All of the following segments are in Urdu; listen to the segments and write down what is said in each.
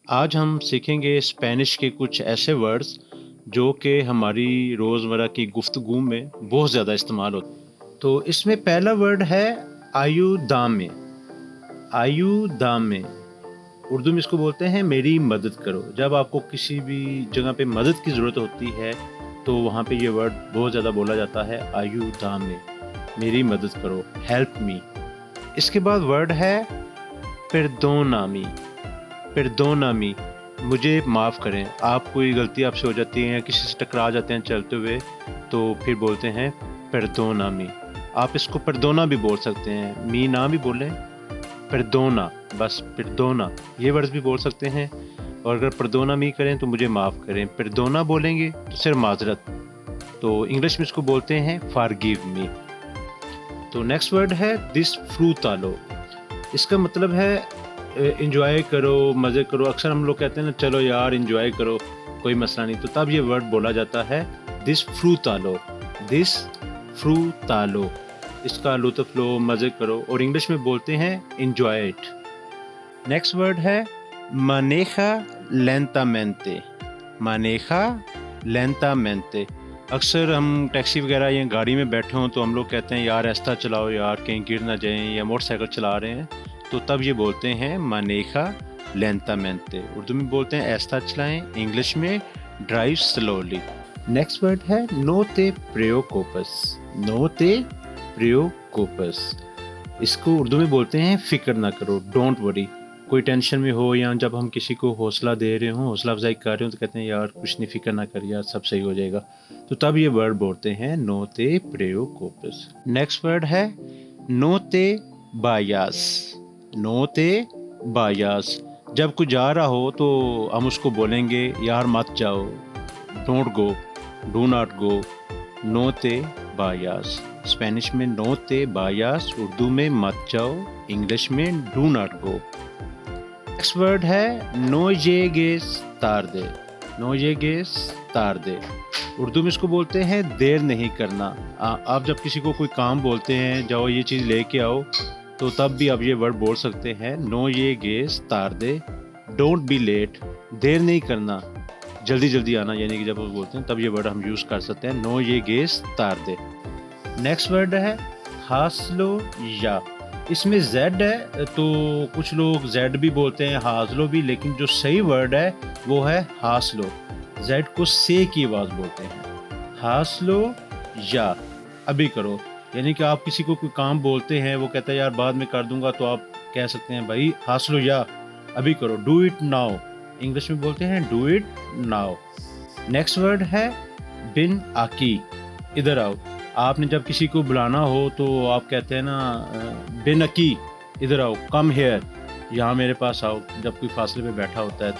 آج ہم سیکھیں گے اسپینش کے کچھ ایسے ورڈز جو کہ ہماری روزمرہ کی گفتگو میں بہت زیادہ استعمال ہوتے ہیں۔ تو اس میں پہلا ورڈ ہے آیو دامے۔ آیو دامے اردو میں اس کو بولتے ہیں میری مدد کرو۔ جب آپ کو کسی بھی جگہ پہ مدد کی ضرورت ہوتی ہے تو وہاں پہ یہ ورڈ بہت زیادہ بولا جاتا ہے، آیو دامے، میری مدد کرو، ہیلپ می۔ اس کے بعد ورڈ ہے پردونامی۔ پردونامی، مجھے معاف کریں۔ آپ کوئی غلطی آپ سے ہو جاتی ہے یا کسی سے ٹکرا جاتے ہیں چلتے ہوئے تو پھر بولتے ہیں پردونامی۔ آپ اس کو پردونا بھی بول سکتے ہیں، می نہ بھی بولیں، پردونا، بس پردونا یہ ورڈز بھی بول سکتے ہیں۔ اور اگر پردونا می کریں تو مجھے معاف کریں، پردونا بولیں گے تو صرف معذرت، تو انگلش میں اس کو بولتے ہیں فارگیو می۔ تو نیکسٹ ورڈ ہے ڈسفروتالو۔ اس کا مطلب ہے انجوائے کرو، مزے کرو۔ اکثر ہم لوگ کہتے ہیں نا چلو یار انجوائے کرو، کوئی مسئلہ نہیں، تو تب یہ ورڈ بولا جاتا ہے ڈسفروتالو۔ ڈسفروتالو، اس کا لطف لو، مزے کرو، اور انگلش میں بولتے ہیں انجوائے اٹ۔ نیکسٹ ورڈ ہے مانیجا لینتامنتے۔ مانیجا لینتامنتے، اکثر ہم ٹیکسی وغیرہ یا گاڑی میں بیٹھے ہوں تو ہم لوگ کہتے ہیں یار ایستا چلاؤ یار، کہیں گر نہ جائیں، یا موٹر سائیکل چلا رہے ہیں تو تب یہ بولتے ہیں مانیجا لینتامنتے۔ اردو میں بولتے ہیں ایستا چلائیں، انگلش میں ڈرائیو سلولی۔ نیکسٹ ورڈ ہے نو تے پریوکوپس۔ نو تے پریوکوپس، اس کو اردو میں بولتے ہیں فکر نہ کرو، ڈونٹ وری۔ کوئی ٹینشن میں ہو یا جب ہم کسی کو حوصلہ دے رہے ہوں، حوصلہ افزائی کر رہے ہوں تو کہتے ہیں یار کچھ نہیں، فکر نہ کر یار، سب صحیح ہو جائے گا، تو تب یہ ورڈ بولتے ہیں نو تے پریوکوپس۔ نیکسٹ ورڈ ہے نو تے بایاس۔ نو تے بایاس، جب کوئی جا رہا ہو تو ہم اس کو بولیں گے یار مت جاؤ، don't go, do not go, نو تے بایاس۔ اسپینش میں نو تے بایاس، اردو میں مت جاؤ، انگلش میں do not go. Next word ہے نو llegues tarde۔ نو llegues tarde، اردو میں اس کو بولتے ہیں دیر نہیں کرنا۔ آپ جب کسی کو کوئی کام بولتے ہیں جاؤ یہ چیز لے کے آؤ، تو تب بھی آپ یہ ورڈ بول سکتے ہیں نو llegues tarde، don't be late, دیر نہیں کرنا، جلدی جلدی آنا، یعنی کہ جب وہ بولتے ہیں تب یہ ورڈ ہم یوز کر سکتے ہیں نو llegues tarde۔ نیکسٹ ورڈ ہے ہاسلو یا۔ اس میں زیڈ ہے تو کچھ لوگ زیڈ بھی بولتے ہیں، ہاسلو بھی، لیکن جو صحیح ورڈ ہے وہ ہے ہاسلو۔ زیڈ کو سے کی آواز بولتے ہیں۔ ہاسلو یا، ابھی کرو، یعنی کہ آپ کسی کو کوئی کام بولتے ہیں، وہ کہتا ہے یار بعد میں کر دوں گا، تو آپ کہہ سکتے ہیں بھائی ہاسلو یا، ابھی کرو، ڈو اٹ ناؤ، انگلش میں بولتے ہیں do it now. Next word ہے بن آکی، ادھر آؤ۔ آپ نے جب کسی کو بلانا ہو تو آپ کہتے ہیں نا بن اکی، ادھر آؤ، کم ہیئر، یہاں میرے پاس آؤ، جب کوئی فاصلے پہ بیٹھا ہوتا ہے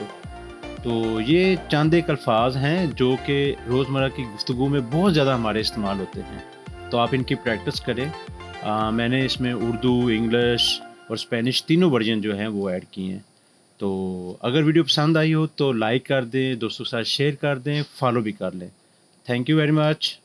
تو یہ چند ایک الفاظ ہیں جو کہ روزمرہ کی گفتگو میں بہت زیادہ ہمارے استعمال ہوتے ہیں، تو آپ ان کی پریکٹس کریں۔ میں نے اس میں اردو، انگلش اور اسپینش تینوں ورژن جو ہیں وہ ایڈ کی ہیں۔ تو اگر ویڈیو پسند آئی ہو تو لائک کر دیں، دوستوں کے ساتھ شیئر کر دیں، فالو بھی کر لیں۔ Thank you very much.